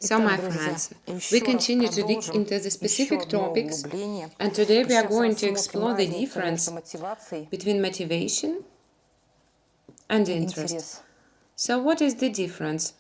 So, my friends, we continue to dig into the specific topics, and today we are going to explore the difference between motivation and interest. So, what is the difference?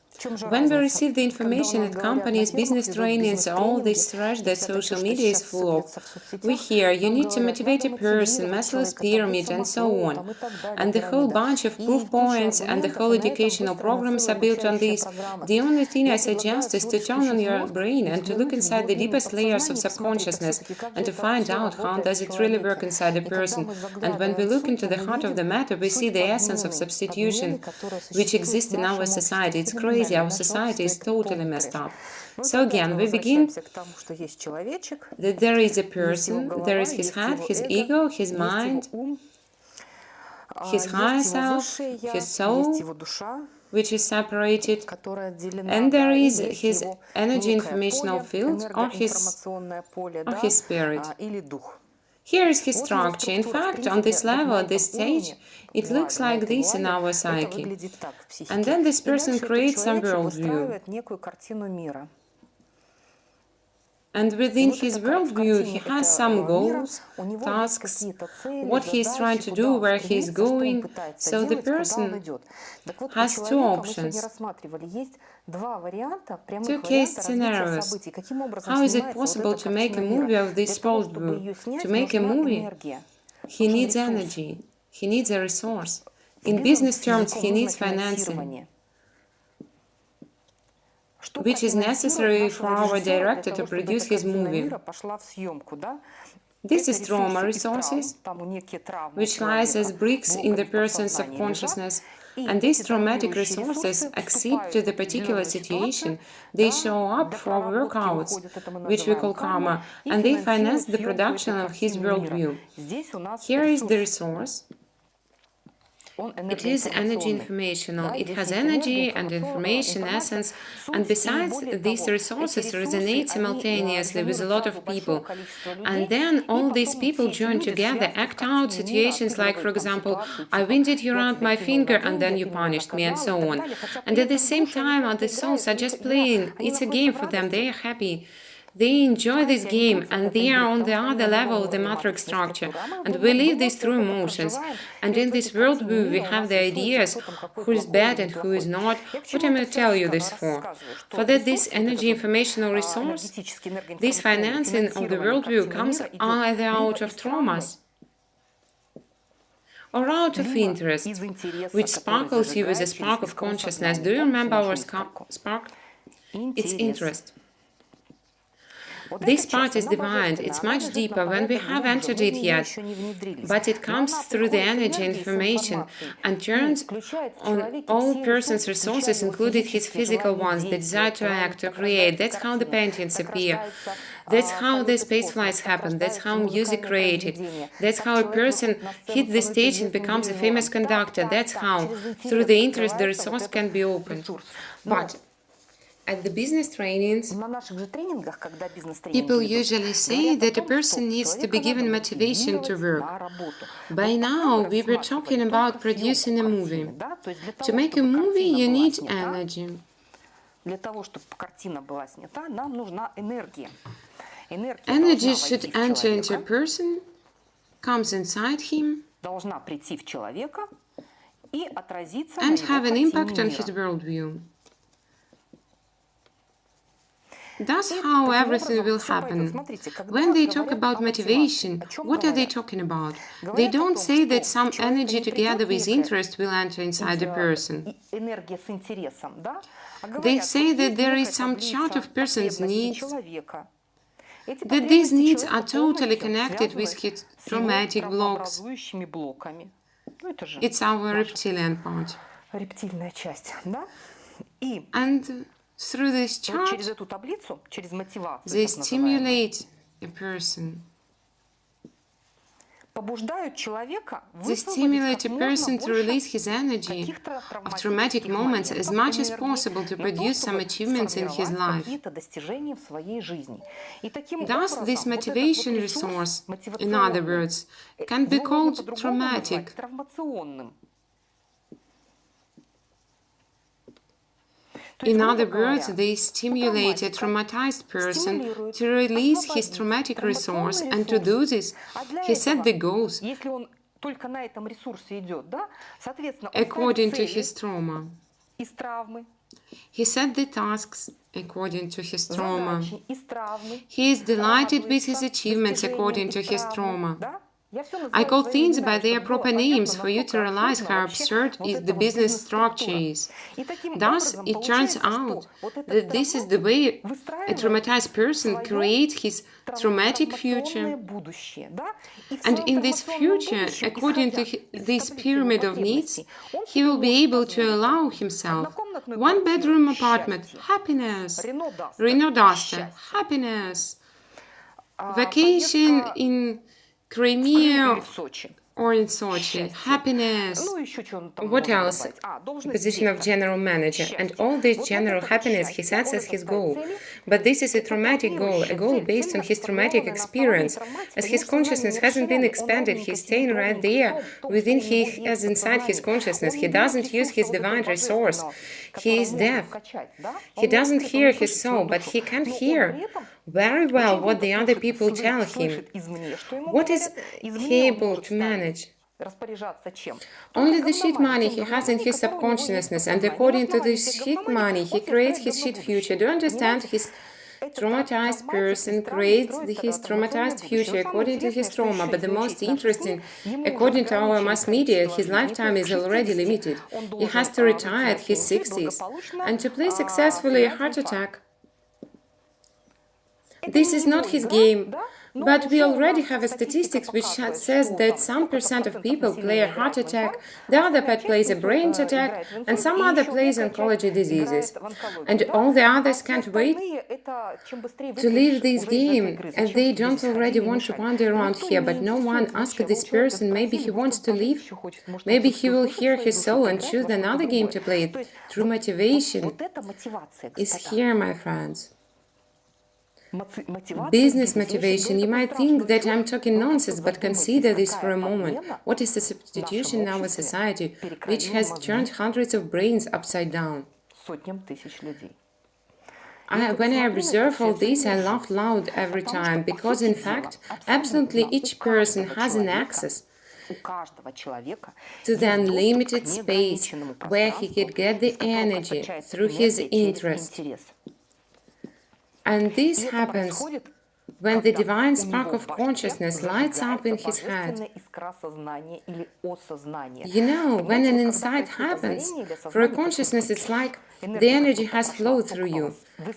When we receive the information at companies, business trainings, all this trash that social media is full of, we hear you need to motivate a person, Maslow's pyramid, and so on. And the whole bunch of proof points and the whole educational programs are built on this. The only thing I suggest is to turn on your brain and to look inside the deepest layers of subconsciousness and to find out how does it really work inside a person. And when we look into the heart of the matter, we see the essence of substitution which exists in our society. It's crazy. Our society is totally messed up. So again, we begin that there is a person, there is his head, his ego, his mind, his higher self, his soul, which is separated, and there is his energy informational field or his spirit. Here is his structure. In fact, on this level, at this stage, it looks like this in our psyche. And then this person creates some worldview. And within his worldview, he has some goals, tasks, what he is trying to do, where he is going. So the person has two options, two case scenarios. How is it possible to make a movie of this worldview? To make a movie, he needs energy, he needs a resource. In business terms, he needs financing, which is necessary for our director to produce his movie. This is trauma resources, which lies as bricks in the person's subconsciousness. And these traumatic resources accede to the particular situation. They show up for workouts, which we call karma, and they finance the production of his worldview. Here is the resource. It is energy informational. It has energy and information essence, and besides, these resources resonate simultaneously with a lot of people. And then all these people join together, act out situations like, for example, I winded you around my finger and then you punished me, and so on. And at the same time, the souls are just playing. It's a game for them. They are happy. They enjoy this game, and they are on the other level of the matrix structure, and we live this through emotions. And in this worldview, we have the ideas who is bad and who is not. What am I to tell you this for? For that this energy informational resource, this financing of the worldview comes either out of traumas or out of interest, which sparkles you with a spark of consciousness. Do you remember our spark? It's interest. This part is divine, it's much deeper when we have entered it yet, but it comes through the energy information and turns on all person's resources, including his physical ones, the desire to act, to create. That's how the paintings appear. That's how the space flights happen. That's how music created. That's how a person hits the stage and becomes a famous conductor. That's how, through the interest, the resource can be opened. But at the business trainings, people usually say that a person needs to be given motivation to work. By now, we were talking about producing a movie. To make a movie, you need energy. Energy should enter into a person, comes inside him, and have an impact on his worldview. That's how everything will happen. When they talk about motivation, what are they talking about? They don't say that some energy together with interest will enter inside a person. They say that there is some chart of person's needs, that these needs are totally connected with his traumatic blocks. It's our reptilian part. And through this chart, they stimulate a person. They stimulate a person to release his energy of traumatic moments as much as possible to produce some achievements in his life. Thus, this motivation resource, in other words, can be called traumatic. In other words, they stimulate a traumatized person to release his traumatic resource, and to do this, he set the goals according to his trauma. He set the tasks according to his trauma. He is delighted with his achievements according to his trauma. I call things by their proper names for you to realize how absurd the business structure is. Thus, it turns out that this is the way a traumatized person creates his traumatic future. And in this future, according to this pyramid of needs, he will be able to allow himself one-bedroom apartment, happiness, Renault Duster, happiness, vacation in Crimea or in Sochi, happiness. What else? Position of general manager. And all this general happiness he sets as his goal. But this is a traumatic goal, a goal based on his traumatic experience. As his consciousness hasn't been expanded, he's staying right there within as inside his consciousness. He doesn't use his divine resource. He is deaf. He doesn't hear his soul, but he can hear very well what the other people tell him. What is he able to manage? Only the shit money he has in his subconsciousness, and according to this shit money, he creates his shit future. Do you understand? His traumatized person creates his traumatized future according to his trauma, but the most interesting, according to our mass media, his lifetime is already limited. He has to retire at his 60s, and to play successfully a heart attack. This is not his game, but we already have a statistics which says that some % of people play a heart attack, the other part plays a brain attack, and some other plays oncology diseases. And all the others can't wait to leave this game, and they don't already want to wander around here, but no one asks this person, maybe he wants to leave, maybe he will hear his soul and choose another game to play. True motivation is here, my friends. Business motivation. You might think that I'm talking nonsense, but consider this for a moment. What is the substitution in our society, which has turned hundreds of brains upside down? When I observe all this, I laugh loud every time, because in fact, absolutely each person has an access to the unlimited space where he can get the energy through his interest. And this happens when the divine spark of consciousness lights up in his head. You know, when an insight happens, for a consciousness it's like the energy has flowed through you.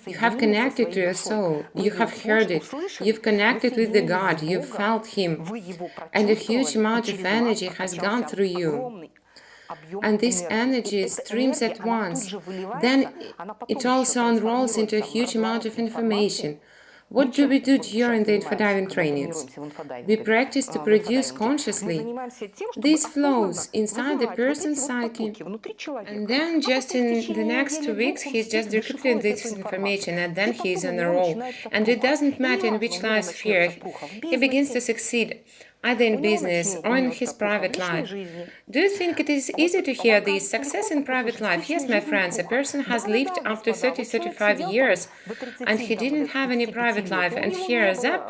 You have connected to your soul, you have heard it, you've connected with the God, you've felt Him, and a huge amount of energy has gone through you. And this energy streams at once. Then it also unrolls into a huge amount of information. What do we do during the infodiving trainings? We practice to produce consciously these flows inside the person's psyche. And then just in the next 2 weeks, he's just decrypting this information, and then he is on a roll. And it doesn't matter in which life sphere he begins to succeed, either in business or in his private life. Do you think it is easy to hear this? Success in private life? Yes, my friends, a person has lived after 30-35 years and he didn't have any private life, and here, zap,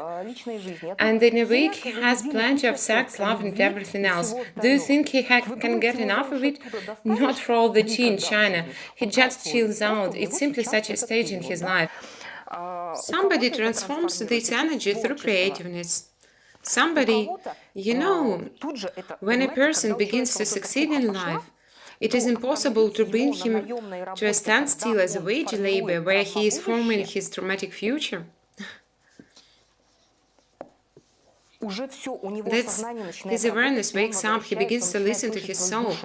and in a week he has plenty of sex, love and everything else. Do you think he can get enough of it? Not for all the tea in China. He just chills out. It's simply such a stage in his life. Somebody transforms this energy through creativeness. Somebody, you know, when a person begins to succeed in life, it is impossible to bring him to a standstill as a wage labor where he is forming his traumatic future. His awareness wakes up, he begins to listen to his soul.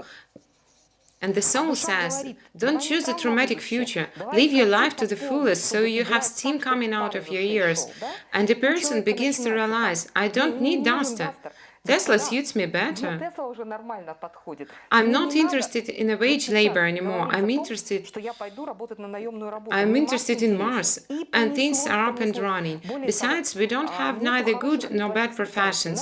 And the soul says, don't choose a traumatic future, live your life to the fullest so you have steam coming out of your ears. And the person begins to realize, I don't need duster. Tesla suits me better. I'm not interested in a wage labor anymore. I'm interested in Mars, and things are up and running. Besides, we don't have neither good nor bad professions.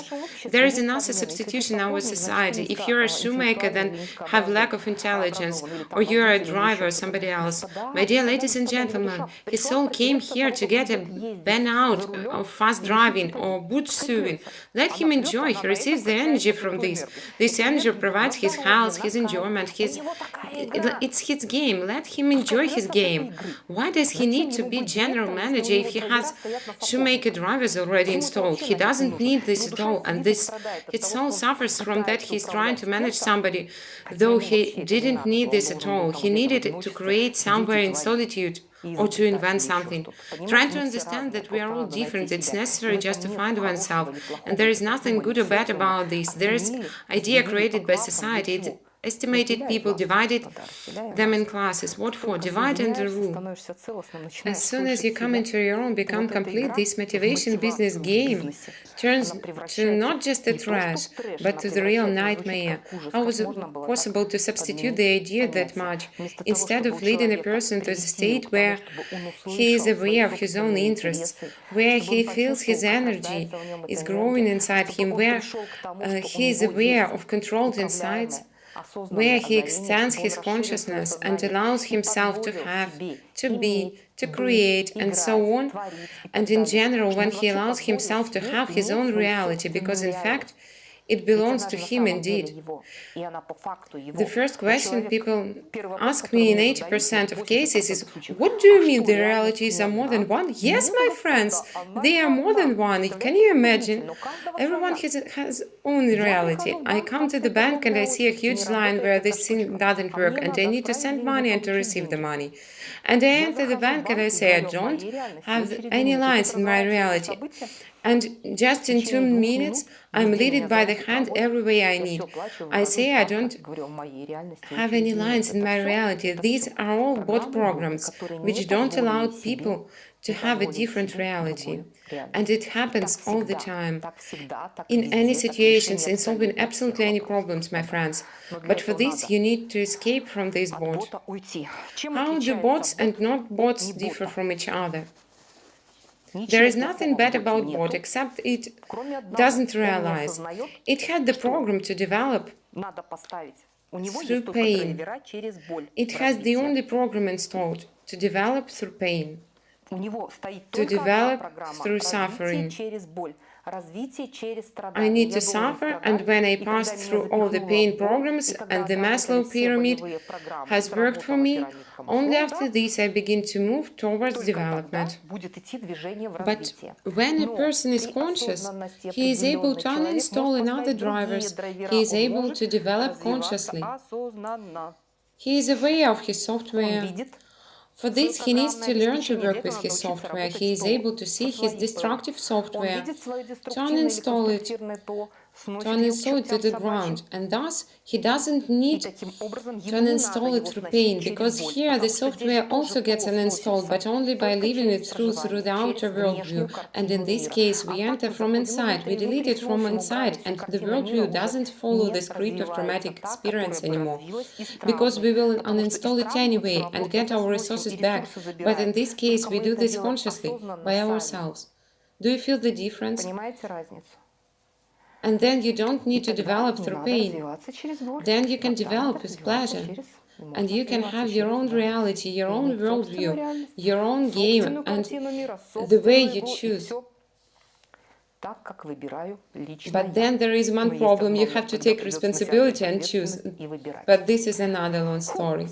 There is another substitution in our society. If you're a shoemaker, then have lack of intelligence, or you're a driver or somebody else. My dear ladies and gentlemen, his soul came here to get a burnout of fast driving or boot sewing. Let him enjoy. He receives the energy from this. This energy provides his health, his enjoyment, it's his game. Let him enjoy his game. Why does he need to be general manager if he has shoemaker drivers already installed? He doesn't need this at all, and his soul suffers from that. He's trying to manage somebody, though he didn't need this at all. He needed it to create somewhere in solitude or to invent something. Trying to understand that we are all different, it's necessary just to find oneself, and there is nothing good or bad about this. There is idea created by society. It estimated people, divided them in classes. What for? Divide and rule. As soon as you come into your own, become complete, this motivation business game turns to not just a trash, but to the real nightmare. How was it possible to substitute the idea that much? Instead of leading a person to the state where he is aware of his own interests, where he feels his energy is growing inside him, where he is aware of controlled insights, where he extends his consciousness and allows himself to have, to be, to create, and so on, and in general, when he allows himself to have his own reality, because in fact, it belongs to him indeed. The first question people ask me in 80% of cases is, what do you mean the realities are more than one? Yes, my friends, they are more than one. Can you imagine? Everyone has own reality. I come to the bank and I see a huge line where this thing doesn't work and I need to send money and to receive the money. And I enter the bank and I say, I don't have any lines in my reality. And just in 2 minutes, I'm leaded by the hand every way I need. I say I don't have any lines in my reality. These are all bot programs, which don't allow people to have a different reality. And it happens all the time, in any situations, in solving absolutely any problems, my friends. But for this, you need to escape from this bot. How do bots and not bots differ from each other? There is nothing bad about bot except it doesn't realize. It had the program to develop through pain. It has the only program installed to develop through pain, to develop through suffering. I need to suffer, and when I pass through all the pain programs and the Maslow pyramid has worked for me, only after this I begin to move towards development. But when a person is conscious, he is able to uninstall another drivers, he is able to develop consciously. He is aware of his software. For this, he needs to learn to work with his software. He is able to see his destructive software, to uninstall it to the ground, and thus he doesn't need to uninstall it through pain, because here the software also gets uninstalled, but only by leaving it through the outer worldview, and in this case we enter from inside, we delete it from inside, and the worldview doesn't follow the script of traumatic experience anymore, because we will uninstall it anyway and get our resources back, but in this case we do this consciously, by ourselves. Do you feel the difference? And then you don't need to develop through pain. Then you can develop with pleasure. And you can have your own reality, your own worldview, your own game, and the way you choose. But then there is one problem, you have to take responsibility and choose. But this is another long story.